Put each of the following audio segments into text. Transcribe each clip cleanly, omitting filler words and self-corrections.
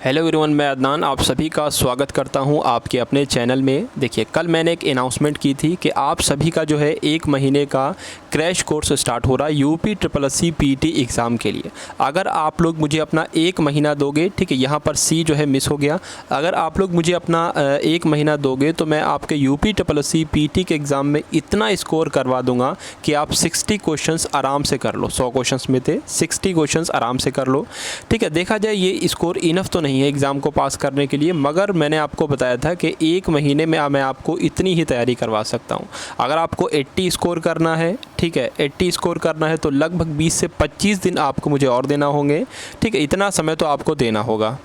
Hello everyone, मैं अदनान आप सभी का स्वागत करता हूं आपके अपने चैनल में। देखिए, कल मैंने एक अनाउंसमेंट की थी कि आप सभी का जो है 1 महीने का क्रैश कोर्स स्टार्ट हो रहा है यूपी SSC पीटी एग्ज़ाम के लिए। अगर आप लोग मुझे अपना 1 महीना दोगे, ठीक है, यहाँ पर सी जो है मिस हो गया। अगर आप लोग मुझे अपना 1 महीना दोगे तो मैं आपके यूपी SSC पीटी के एग्ज़ाम में इतना स्कोर करवा दूँगा कि आप 60 क्वेश्चंस आराम से कर लो। 100 क्वेश्चंस में थे, 60 क्वेश्चंस आराम से कर लो। ठीक है, देखा जाए ये स्कोर इनफ तो नहीं है एग्ज़ाम को पास करने के लिए, मगर मैंने आपको बताया था कि 1 महीने में मैं आपको इतनी ही तैयारी करवा सकता हूं। अगर आपको 80 स्कोर करना है, ठीक है, 80 स्कोर करना है तो लगभग 20 से 25 दिन आपको मुझे और देना होंगे। ठीक है, इतना समय तो आपको देना होगा।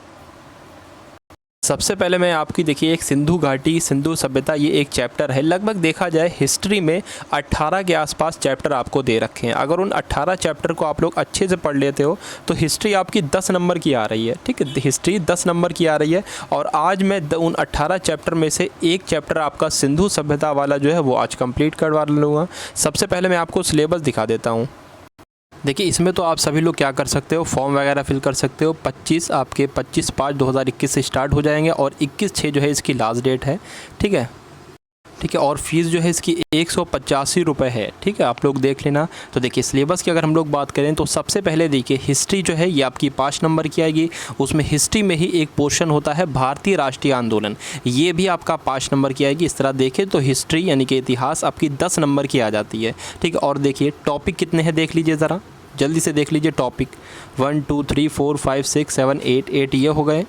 सबसे पहले मैं आपकी देखिए एक सिंधु घाटी सिंधु सभ्यता, ये एक चैप्टर है। लगभग देखा जाए हिस्ट्री में 18 के आसपास चैप्टर आपको दे रखे हैं। अगर उन 18 चैप्टर को आप लोग अच्छे से पढ़ लेते हो तो हिस्ट्री आपकी 10 नंबर की आ रही है। ठीक है, हिस्ट्री 10 नंबर की आ रही है। और आज मैं उन 18 चैप्टर में से एक चैप्टर आपका सिंधु सभ्यता वाला जो है वो आज कंप्लीट करवा लूँगा। सबसे पहले मैं आपको सिलेबस दिखा देता हूँ। देखिए, इसमें तो आप सभी लोग क्या कर सकते हो, फॉर्म वगैरह फिल कर सकते हो। 25/5/2021 से स्टार्ट हो जाएंगे और 21/6 जो है इसकी लास्ट डेट है। ठीक है, ठीक है, और फीस जो है इसकी 185 रुपये है। ठीक है, आप लोग देख लेना। तो देखिए, सिलेबस की अगर हम लोग बात करें तो सबसे पहले देखिए हिस्ट्री जो है ये आपकी 5 नंबर की आएगी। उसमें हिस्ट्री में ही एक पोर्शन होता है भारतीय राष्ट्रीय आंदोलन, ये भी आपका 5 नंबर की आएगी। इस तरह देखें तो हिस्ट्री यानी कि इतिहास आपकी 10 नंबर की आ जाती है। ठीक है, और देखिए टॉपिक कितने हैं देख लीजिए ज़रा, जल्दी से देख लीजिए। टॉपिक 1 2 3 4 5 6 7 8 ये हो गए।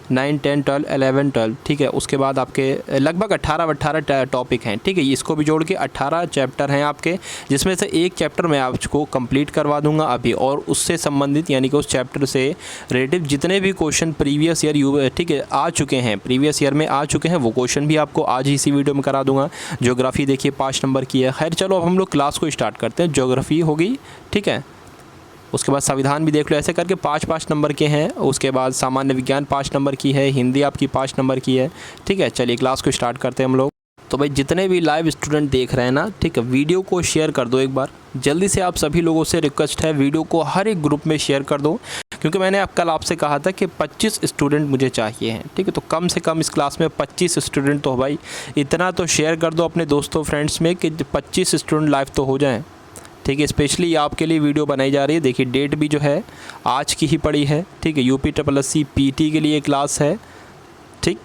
9 10 12 11 12। ठीक है, उसके बाद आपके लगभग 18 टॉपिक हैं। ठीक है, इसको भी जोड़ के 18 चैप्टर हैं आपके, जिसमें से एक चैप्टर मैं आपको कंप्लीट करवा दूंगा अभी। और उससे संबंधित यानी कि उस चैप्टर से रिलेटिव जितने भी क्वेश्चन प्रीवियस ईयर ठीक है आ चुके हैं, प्रीवियस ईयर में आ चुके हैं, वो क्वेश्चन भी आपको आज ही इसी वीडियो में करा दूंगा। ज्योग्राफी देखिए 5 नंबर की है। खैर चलो, अब हम लोग क्लास को स्टार्ट करते हैं। ज्योग्राफी हो गई, ठीक है, उसके बाद संविधान भी देख लो। ऐसे करके 5-5 नंबर के हैं। उसके बाद सामान्य विज्ञान 5 नंबर की है, हिंदी आपकी 5 नंबर की है। ठीक है, चलिए क्लास को स्टार्ट करते हैं हम लोग। तो भाई जितने भी लाइव स्टूडेंट देख रहे हैं ना, ठीक है, वीडियो को शेयर कर दो एक बार जल्दी से। आप सभी लोगों से रिक्वेस्ट है, वीडियो को हर एक ग्रुप में शेयर कर दो, क्योंकि मैंने कल आपसे कहा था कि 25 स्टूडेंट मुझे चाहिए हैं। ठीक है, तो कम से कम इस क्लास में 25 स्टूडेंट तो भाई इतना तो शेयर कर दो अपने दोस्तों फ्रेंड्स में कि 25 स्टूडेंट लाइव तो हो जाएँ। ठीक है, स्पेशली आपके लिए वीडियो बनाई जा रही है। देखिए डेट भी जो है आज की ही पड़ी है। ठीक है, यूपी SSC पीटी के लिए क्लास है। ठीक,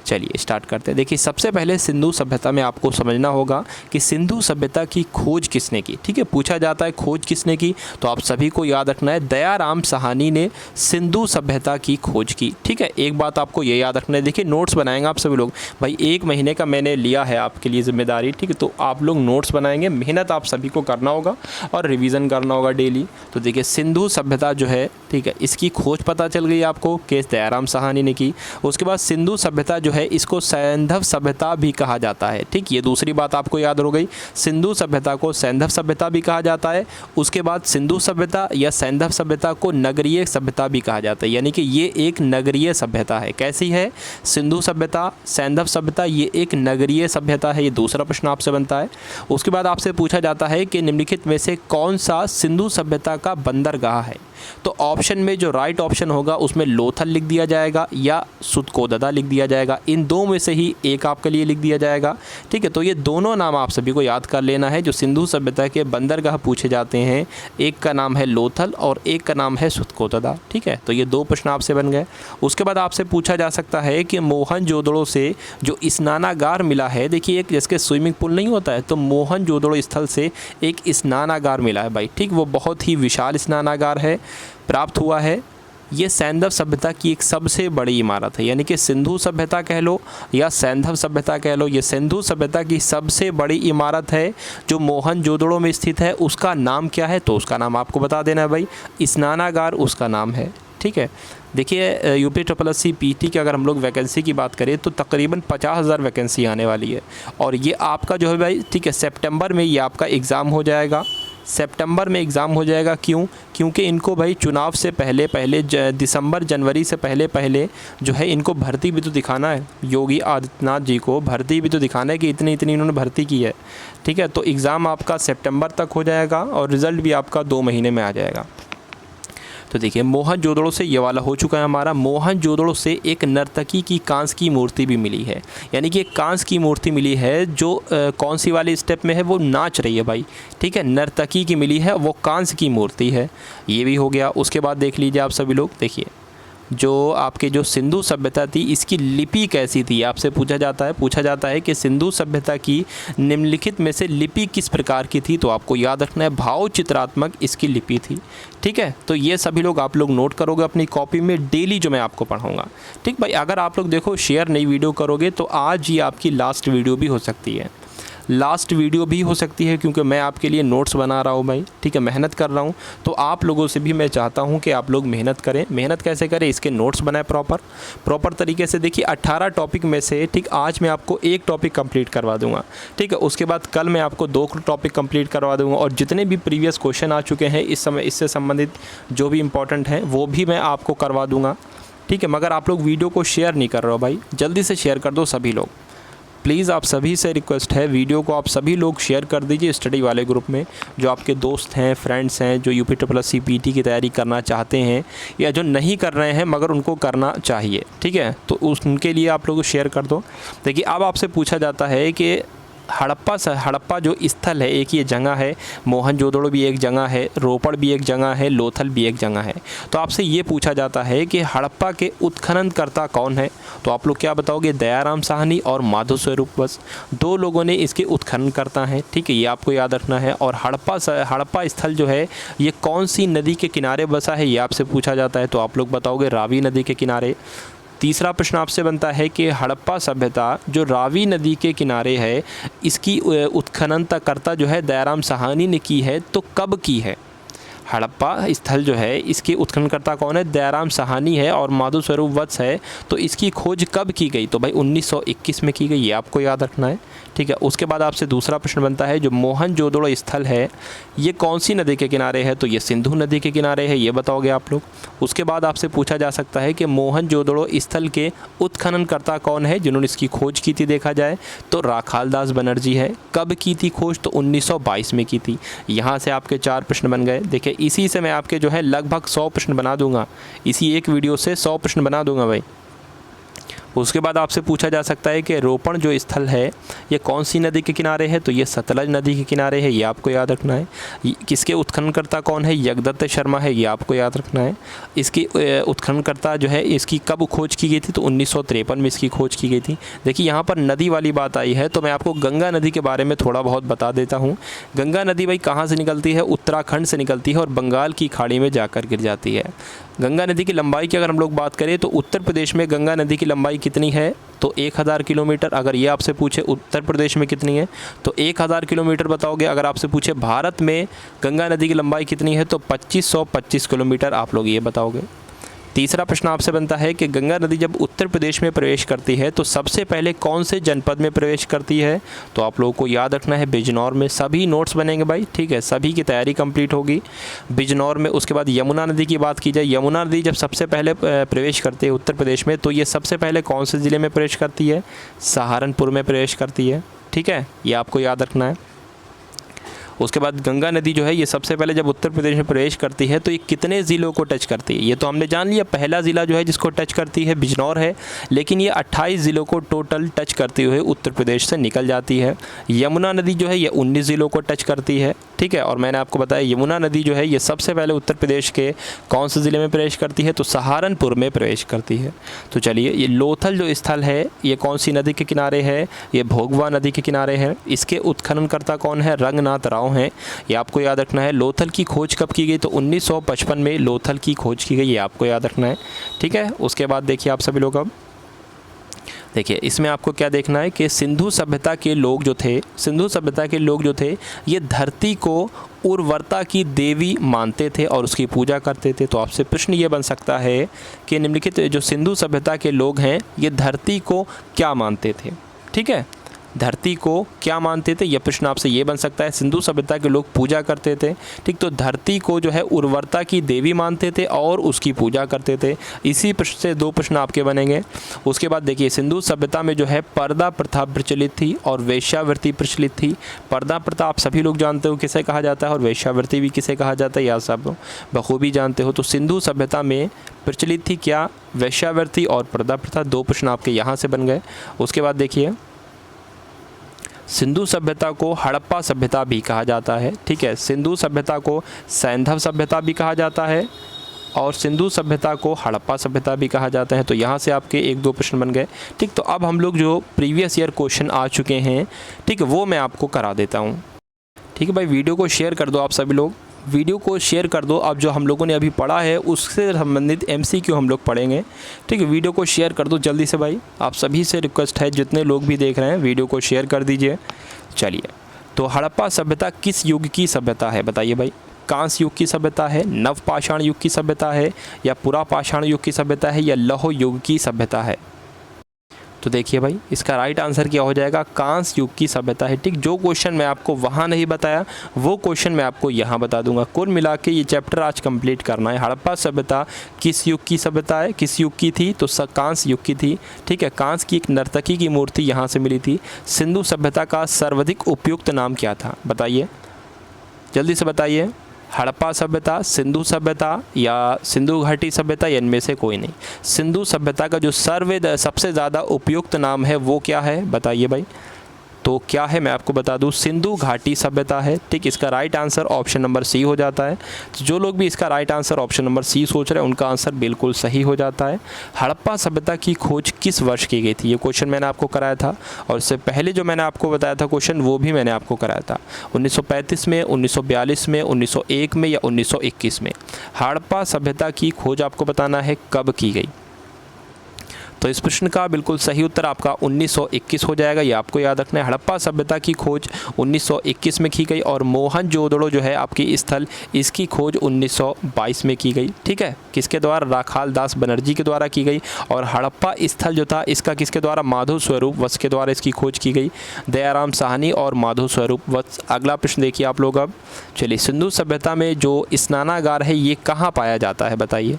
चलिए स्टार्ट करते हैं। देखिए, सबसे पहले सिंधु सभ्यता में आपको समझना होगा कि सिंधु सभ्यता की खोज किसने की। ठीक है, पूछा जाता है खोज किसने की, तो आप सभी को याद रखना है दयाराम साहनी ने सिंधु सभ्यता की खोज की। ठीक है, एक बात आपको ये याद रखना है। देखिए, नोट्स बनाएंगे आप सभी लोग। भाई 1 महीने का मैंने लिया है आपके लिए जिम्मेदारी। ठीक है, तो आप लोग नोट्स बनाएंगे, मेहनत आप सभी को करना होगा और रिविज़न करना होगा डेली। तो देखिए, सिंधु सभ्यता जो है, ठीक है, इसकी खोज पता चल गई आपको कि दयाराम साहनी ने की। उसके बाद सिंधु सभ्यता जो है इसको सैंधव सभ्यता भी कहा जाता है। ठीक, ये दूसरी बात आपको याद हो गई। सिंधु सभ्यता को सैंधव सभ्यता भी कहा जाता है। उसके बाद सिंधु सभ्यता या सैंधव सभ्यता को नगरीय सभ्यता भी कहा जाता है, यानी कि ये एक नगरीय सभ्यता है। कैसी है सिंधु सभ्यता, सैंधव सभ्यता, ये एक नगरीय सभ्यता है। ये दूसरा प्रश्न आपसे बनता है। उसके बाद आपसे पूछा जाता है कि निम्नलिखित में से कौन सा सिंधु सभ्यता का बंदरगाह है। तो ऑप्शन में जो राइट ऑप्शन होगा उसमें लोथल लिख दिया जाएगा या सुतकोददा लिख दिया जाएगा। इन दो में से ही एक आपके लिए लिख दिया जाएगा। ठीक है, तो ये दोनों नाम आप सभी को याद कर लेना है जो सिंधु सभ्यता के बंदरगाह पूछे जाते हैं। एक का नाम है लोथल और एक का नाम है सुतकोददा। ठीक है, तो ये 2 प्रश्न आपसे बन गए। उसके बाद आपसे पूछा जा सकता है कि मोहनजोदड़ो से जो स्नानागार मिला है, देखिए एक जैसे स्विमिंग पूल नहीं होता है, तो मोहनजोदड़ो स्थल से एक स्नानागार मिला है भाई। ठीक, वो बहुत ही विशाल स्नानागार है, प्राप्त हुआ है। ये सैंधव सभ्यता की एक सबसे बड़ी इमारत है, यानी कि सिंधु सभ्यता कह लो या सैंधव सभ्यता कह लो, ये सिंधु सभ्यता की सबसे बड़ी इमारत है जो मोहनजोदड़ो में स्थित है। उसका नाम क्या है, तो उसका नाम आपको बता देना है भाई, स्नानागार उसका नाम है। ठीक है, देखिए यूपी SSC पीटी की अगर हम लोग वैकेंसी की बात करें तो तकरीबन 50,000 वैकेंसी आने वाली है। और ये आपका जो है भाई, ठीक है, सितंबर में ये आपका एग्ज़ाम हो जाएगा। सितंबर में एग्ज़ाम हो जाएगा। क्यों? क्योंकि इनको भाई चुनाव से पहले पहले दिसंबर जनवरी से पहले पहले जो है इनको भर्ती भी तो दिखाना है। योगी आदित्यनाथ जी को भर्ती भी तो दिखाना है कि इतनी इतनी इन्होंने भर्ती की है। ठीक है, तो एग्ज़ाम आपका सितंबर तक हो जाएगा और रिज़ल्ट भी आपका 2 महीने में आ जाएगा। तो देखिए मोहनजोदड़ो से ये वाला हो चुका है हमारा। मोहनजोदड़ो से एक नर्तकी की कांस की मूर्ति भी मिली है, यानी कि एक कांस की मूर्ति मिली है जो कौन सी वाली स्टेप में है, वो नाच रही है भाई, ठीक है, नर्तकी की मिली है, वो कांस की मूर्ति है, ये भी हो गया। उसके बाद देख लीजिए आप सभी लोग, देखिए जो आपके जो सिंधु सभ्यता थी इसकी लिपि कैसी थी, आपसे पूछा जाता है कि सिंधु सभ्यता की निम्नलिखित में से लिपि किस प्रकार की थी, तो आपको याद रखना है भाव चित्रात्मक इसकी लिपि थी, ठीक है। तो ये सभी लोग आप लोग नोट करोगे अपनी कॉपी में डेली जो मैं आपको पढ़ाऊँगा, ठीक भाई। अगर आप लोग देखो शेयर नई वीडियो करोगे तो आज ही आपकी लास्ट वीडियो भी हो सकती है, क्योंकि मैं आपके लिए नोट्स बना रहा हूँ भाई, ठीक है, मेहनत कर रहा हूँ। तो आप लोगों से भी मैं चाहता हूँ कि आप लोग मेहनत करें। मेहनत कैसे करें, इसके नोट्स बनाएं प्रॉपर तरीके से। देखिए 18 टॉपिक में से, ठीक, आज मैं आपको एक टॉपिक कंप्लीट करवा दूँगा, ठीक है, उसके बाद कल मैं आपको 2 टॉपिक कंप्लीट करवा दूँगा, और जितने भी प्रीवियस क्वेश्चन आ चुके हैं इस समय इससे संबंधित जो भी इंपॉर्टेंट हैं वो भी मैं आपको करवा दूँगा, ठीक है। मगर आप लोग वीडियो को शेयर नहीं कर रहे हो भाई, जल्दी से शेयर कर दो सभी लोग, प्लीज़ आप सभी से रिक्वेस्ट है, वीडियो को आप सभी लोग शेयर कर दीजिए स्टडी वाले ग्रुप में। जो आपके दोस्त हैं, फ्रेंड्स हैं, जो UP++ CPT की तैयारी करना चाहते हैं या जो नहीं कर रहे हैं मगर उनको करना चाहिए, ठीक है, तो उनके लिए आप लोग शेयर कर दो। देखिए अब आपसे पूछा जाता है कि हड़प्पा जो स्थल है, एक ये जगह है, मोहनजोदड़ो भी एक जगह है, रोपड़ भी एक जगह है, लोथल भी एक जगह है। तो आपसे ये पूछा जाता है कि हड़प्पा के उत्खननकर्ता कौन है, तो आप लोग क्या बताओगे, दयाराम साहनी और माधव स्वरूप बस, 2 लोगों ने इसके उत्खनन करता है, ठीक है, ये आपको याद रखना है। और हड़प्पा स्थल जो है ये कौन सी नदी के किनारे बसा है, ये आपसे पूछा जाता है, तो आप लोग बताओगे रावी नदी के किनारे। तीसरा प्रश्न आपसे बनता है कि हड़प्पा सभ्यता जो रावी नदी के किनारे है इसकी उत्खननकर्ता जो है दयाराम साहनी ने की है, तो कब की है। हड़प्पा स्थल जो है इसके उत्खननकर्ता कौन है, दयाराम साहनी है और माधव स्वरूप वत्स है। तो इसकी खोज कब की गई, तो भाई 1921 में की गई, ये आपको याद रखना है, ठीक है। उसके बाद आपसे दूसरा प्रश्न बनता है जो मोहनजोदड़ो स्थल है ये कौन सी नदी के किनारे है, तो ये सिंधु नदी के किनारे है, ये बताओगे आप लोग। उसके बाद आपसे पूछा जा सकता है कि मोहनजोदड़ो स्थल के उत्खननकर्ता कौन है जिन्होंने इसकी खोज की थी, देखा जाए तो राखालदास बनर्जी है। कब की थी खोज, तो 1922 में की थी। यहाँ से आपके 4 प्रश्न बन गए। देखिए इसी से मैं आपके जो है लगभग 100 प्रश्न बना दूंगा, इसी एक वीडियो से 100 प्रश्न बना दूंगा भाई। उसके बाद आपसे पूछा जा सकता है कि रोपण जो स्थल है ये कौन सी नदी के किनारे है, तो ये सतलज नदी के किनारे है, ये आपको याद रखना है। किसके उत्खननकर्ता कौन है, यज्ञदत्त शर्मा है, ये आपको याद रखना है। इसकी उत्खननकर्ता जो है इसकी कब खोज की गई थी, तो 1953 में इसकी खोज की गई थी। देखिए यहाँ पर नदी वाली बात आई है तो मैं आपको गंगा नदी के बारे में थोड़ा बहुत बता देता हूँ। गंगा नदी भाई कहाँ से निकलती है, उत्तराखंड से निकलती है और बंगाल की खाड़ी में जाकर गिर जाती है। गंगा नदी की लंबाई की अगर हम लोग बात करें तो उत्तर प्रदेश में गंगा नदी की लंबाई कितनी है, तो 1000 किलोमीटर। अगर ये आपसे पूछे उत्तर प्रदेश में कितनी है तो 1000 किलोमीटर बताओगे। अगर आपसे पूछे भारत में गंगा नदी की लंबाई कितनी है तो 2525 किलोमीटर आप लोग ये बताओगे। तीसरा प्रश्न आपसे बनता है कि गंगा नदी जब उत्तर प्रदेश में प्रवेश करती है तो सबसे पहले कौन से जनपद में प्रवेश करती है, तो आप लोगों को याद रखना है बिजनौर में। सभी नोट्स बनेंगे भाई, ठीक है, सभी की तैयारी कंप्लीट होगी बिजनौर में। उसके बाद यमुना नदी की बात की जाए, यमुना नदी जब सबसे पहले प्रवेश करती है उत्तर प्रदेश में तो ये सबसे पहले कौन से ज़िले में प्रवेश करती है, सहारनपुर में प्रवेश करती है, ठीक है, ये आपको याद रखना है। उसके बाद गंगा नदी जो है ये सबसे पहले जब उत्तर प्रदेश में प्रवेश करती है तो ये कितने ज़िलों को टच करती है, ये तो हमने जान लिया। पहला ज़िला जो है जिसको टच करती है बिजनौर है, लेकिन ये 28 ज़िलों को टोटल टच करते हुए उत्तर प्रदेश से निकल जाती है। यमुना नदी जो है ये 19 ज़िलों को टच करती है, ठीक है। और मैंने आपको बताया यमुना नदी जो है ये सबसे पहले उत्तर प्रदेश के कौन से ज़िले में प्रवेश करती है, तो सहारनपुर में प्रवेश करती है। तो चलिए ये लोथल जो स्थल है ये कौन सी नदी के किनारे है, ये भोगवा नदी के किनारे है। इसके उत्खननकर्ता कौन है, रंगनाथ राव हैं, ये आपको याद रखना है। लोथल की खोज कब की गई, तो 1955 में लोथल की खोज की गई, ये आपको याद रखना है, ठीक है। उसके बाद देखिए आप सभी लोग, अब देखिए इसमें आपको क्या देखना है कि सिंधु सभ्यता के लोग जो थे ये धरती को उर्वरता की देवी मानते थे और उसकी पूजा करते थे। तो आपसे प्रश्न ये बन सकता है कि निम्नलिखित जो सिंधु सभ्यता के लोग हैं ये धरती को क्या मानते थे, ठीक है। धरती को क्या मानते थे, यह प्रश्न आपसे ये बन सकता है। सिंधु सभ्यता के लोग पूजा करते थे, ठीक, तो धरती को जो है उर्वरता की देवी मानते थे और उसकी पूजा करते थे। इसी प्रश्न से 2 प्रश्न आपके बनेंगे। उसके बाद देखिए, सिंधु सभ्यता में जो है पर्दा प्रथा प्रचलित थी और वेश्यावृत्ति प्रचलित थी। पर्दा प्रथा आप सभी लोग जानते हो किसे कहा जाता है, और वेश्यावृत्ति भी किसे कहा जाता है, यह सब बखूबी जानते हो। तो सिंधु सभ्यता में प्रचलित थी क्या, वेश्यावृत्ति और पर्दा प्रथा। 2 प्रश्न आपके यहाँ से बन गए। उसके बाद देखिए, सिंधु सभ्यता को हड़प्पा सभ्यता भी कहा जाता है, ठीक है। सिंधु सभ्यता को सैंधव सभ्यता भी कहा जाता है और सिंधु सभ्यता को हड़प्पा सभ्यता भी कहा जाता है। तो यहाँ से आपके 1-2 प्रश्न बन गए, ठीक। तो अब हम लोग जो प्रीवियस ईयर क्वेश्चन आ चुके हैं, ठीक, वो मैं आपको करा देता हूँ, ठीक है भाई। वीडियो को शेयर कर दो, आप सभी लोग वीडियो को शेयर कर दो। अब जो हम लोगों ने अभी पढ़ा है उससे संबंधित MCQ हम लोग पढ़ेंगे, ठीक है। वीडियो को शेयर कर दो जल्दी से भाई, आप सभी से रिक्वेस्ट है, जितने लोग भी देख रहे हैं वीडियो को शेयर कर दीजिए। चलिए, तो हड़प्पा सभ्यता किस युग की सभ्यता है बताइए भाई। कांस्य युग की सभ्यता है, नवपाषाण युग की सभ्यता है, या पुरापाषाण युग की सभ्यता है, या लौह युग की सभ्यता है। तो देखिए भाई, इसका राइट आंसर क्या हो जाएगा, कांस्य युग की सभ्यता है, ठीक। जो क्वेश्चन मैं आपको वहाँ नहीं बताया वो क्वेश्चन मैं आपको यहाँ बता दूंगा। कुल मिला के ये चैप्टर आज कंप्लीट करना है। हड़प्पा सभ्यता किस युग की सभ्यता है, किस युग की थी, तो कांस्य युग की थी, ठीक है। कांस्य की एक नर्तकी की मूर्ति यहाँ से मिली थी। सिंधु सभ्यता का सर्वाधिक उपयुक्त नाम क्या था बताइए, जल्दी से बताइए। हड़प्पा सभ्यता, सिंधु सभ्यता, या सिंधु घाटी सभ्यता, या इनमें से कोई नहीं। सिंधु सभ्यता का जो सबसे ज़्यादा उपयुक्त नाम है वो क्या है बताइए भाई। तो क्या है मैं आपको बता दूं, सिंधु घाटी सभ्यता है, ठीक। इसका right answer option number C हो जाता है। तो जो लोग भी इसका right answer option number C सोच रहे हैं उनका आंसर बिल्कुल सही हो जाता है। हड़प्पा सभ्यता की खोज किस वर्ष की गई थी, ये क्वेश्चन मैंने आपको कराया था, और इससे पहले जो मैंने आपको बताया था क्वेश्चन वो भी मैंने आपको कराया था। 1935 में, 1942 में, 1901 में, या 1921 में। हड़प्पा सभ्यता की खोज आपको बताना है कब की गई। तो इस प्रश्न का बिल्कुल सही उत्तर आपका 1921 हो जाएगा, ये आपको याद रखना है। हड़प्पा सभ्यता की खोज 1921 में की गई, और मोहनजोदड़ो जो है आपकी स्थल, इसकी खोज 1922 में की गई, ठीक है। किसके द्वारा, राखाल दास बनर्जी के द्वारा की गई। और हड़प्पा स्थल जो था इसका किसके द्वारा, माधव स्वरूप वत्स के द्वारा इसकी खोज की गई, दयाराम साहनी और माधव स्वरूप वत्स। अगला प्रश्न देखिए आप लोग अब। चलिए, सिंधु सभ्यता में जो स्नानागार है ये कहाँ पाया जाता है बताइए,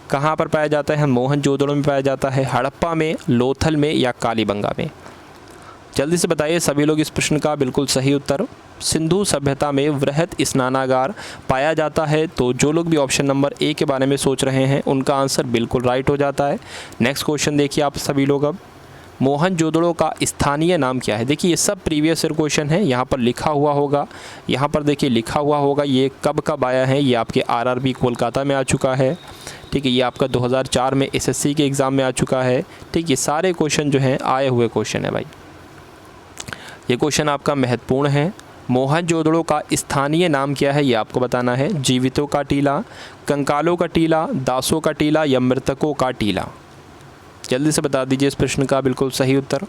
कहाँ पर पाया जाता है। मोहनजोदड़ो में पाया जाता है, हड़प्पा में, लोथल में, या कालीबंगा में। जल्दी से बताइए सभी लोग इस प्रश्न का बिल्कुल सही उत्तर। सिंधु सभ्यता में वृहत स्नानागार पाया जाता है। तो जो लोग भी ऑप्शन नंबर ए के बारे में सोच रहे हैं उनका आंसर बिल्कुल राइट हो जाता है। नेक्स्ट क्वेश्चन देखिए आप सभी लोग अब। मोहनजोदड़ो का स्थानीय नाम क्या है। देखिए ये सब प्रीवियस ईयर क्वेश्चन है, यहाँ पर लिखा हुआ होगा, यहाँ पर देखिए लिखा हुआ होगा ये कब कब आया है। ये आपके RRB कोलकाता में आ चुका है, ठीक है। ये आपका 2004 में SSC के एग्ज़ाम में आ चुका है, ठीक। ये सारे क्वेश्चन जो हैं आए हुए क्वेश्चन है भाई। ये क्वेश्चन आपका महत्वपूर्ण है। मोहनजोदड़ो का स्थानीय नाम क्या है ये आपको बताना है। जीवितों का टीला, कंकालों का टीला, दासों का टीला, या मृतकों का टीला। जल्दी से बता दीजिए इस प्रश्न का बिल्कुल सही उत्तर।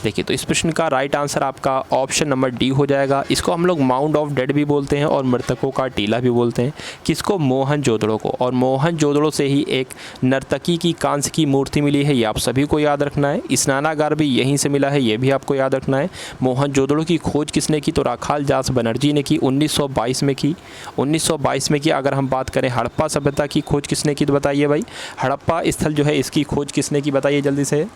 देखिए तो इस प्रश्न का राइट आंसर आपका ऑप्शन नंबर डी हो जाएगा। इसको हम लोग माउंड ऑफ डेड भी बोलते हैं और मृतकों का टीला भी बोलते हैं। किसको, मोहनजोदड़ो को। और मोहनजोदड़ो से ही एक नर्तकी की कांस्य की मूर्ति मिली है, ये आप सभी को याद रखना है। स्नानागार भी यहीं से मिला है, ये भी आपको याद रखना है। मोहनजोदड़ो की खोज किसने की, तो राखाल दास बनर्जी ने की, 1922 में की। 1922 में की। अगर हम बात करें हड़प्पा सभ्यता की खोज किसने की, तो बताइए भाई। हड़प्पा स्थल जो है इसकी खोज किसने की बताइए जल्दी से।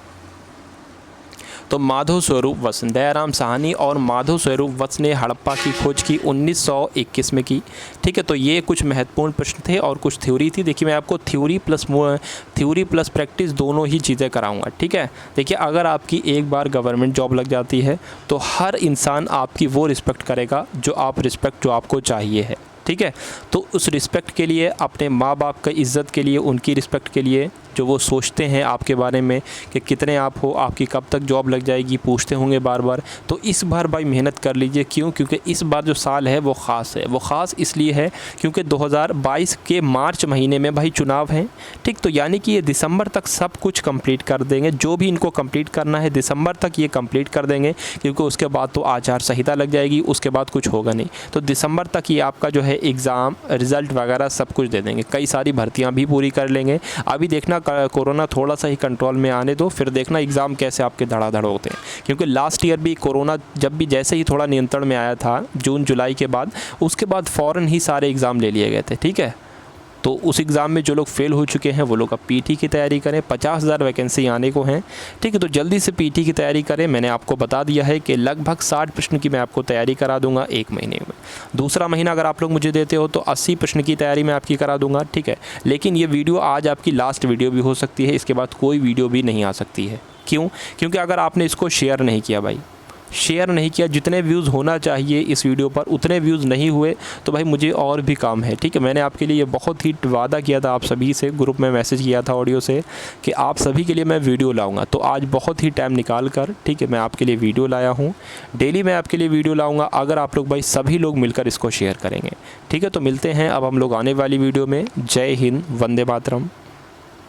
तो माधव स्वरूप वत्स, दयाराम साहनी और माधव स्वरूप वत्स ने हड़प्पा की खोज की 1921 में की, ठीक है। तो ये कुछ महत्वपूर्ण प्रश्न थे और कुछ थ्योरी थी। देखिए मैं आपको थ्योरी प्लस प्रैक्टिस दोनों ही चीज़ें कराऊंगा, ठीक है। देखिए अगर आपकी एक बार गवर्नमेंट जॉब लग जाती है तो हर इंसान आपकी वो रिस्पेक्ट करेगा जो आपको चाहिए है, ठीक है। तो उस रिस्पेक्ट के लिए, अपने माँ बाप की इज़्ज़त के लिए, उनकी रिस्पेक्ट के लिए, जो वो सोचते हैं आपके बारे में कि कितने आप हो, आपकी कब तक जॉब लग जाएगी, पूछते होंगे बार बार। तो इस बार भाई मेहनत कर लीजिए। क्यों? क्योंकि इस बार जो साल है वो ख़ास है। वो ख़ास इसलिए है क्योंकि 2022 के मार्च महीने में भाई चुनाव हैं, ठीक। तो यानी कि ये दिसंबर तक सब कुछ कंप्लीट कर देंगे। जो भी इनको कंप्लीट करना है दिसंबर तक ये कंप्लीट कर देंगे, क्योंकि उसके बाद तो आचार संहिता लग जाएगी, उसके बाद कुछ होगा नहीं। तो दिसंबर तक ये आपका जो है एग्ज़ाम रिज़ल्ट वगैरह सब कुछ दे देंगे। कई सारी भर्तियाँ भी पूरी कर लेंगे। अभी देखना कोरोना थोड़ा सा ही कंट्रोल में आने दो, फिर देखना एग्ज़ाम कैसे आपके धड़ाधड़ होते हैं। क्योंकि लास्ट ईयर भी कोरोना जब भी जैसे ही थोड़ा नियंत्रण में आया था जून जुलाई के बाद, उसके बाद फ़ौरन ही सारे एग्ज़ाम ले लिए गए थे, ठीक है। तो उस एग्ज़ाम में जो लोग फेल हो चुके हैं वो लोग अब पीटी की तैयारी करें। 50,000 वैकेंसी आने को हैं, ठीक है। तो जल्दी से पीटी की तैयारी करें। मैंने आपको बता दिया है कि लगभग 60 प्रश्न की मैं आपको तैयारी करा दूंगा 1 महीने में। दूसरा महीना अगर आप लोग मुझे देते हो तो 80 प्रश्न की तैयारी मैं आपकी करा दूंगा, ठीक है। लेकिन ये वीडियो आज आपकी लास्ट वीडियो भी हो सकती है, इसके बाद कोई वीडियो भी नहीं आ सकती है। क्यों? क्योंकि अगर आपने इसको शेयर नहीं किया भाई, शेयर नहीं किया, जितने व्यूज़ होना चाहिए इस वीडियो पर उतने व्यूज़ नहीं हुए, तो भाई मुझे और भी काम है, ठीक है। मैंने आपके लिए ये बहुत ही वादा किया था आप सभी से, ग्रुप में मैसेज किया था ऑडियो से कि आप सभी के लिए मैं वीडियो लाऊंगा। तो आज बहुत ही टाइम निकाल कर, ठीक है, मैं आपके लिए वीडियो लाया हूँ। डेली मैं आपके लिए वीडियो लाऊँगा अगर आप लोग भाई सभी लोग मिलकर इसको शेयर करेंगे, ठीक है। तो मिलते हैं अब हम लोग आने वाली वीडियो में। जय हिंद, वंदे मातरम।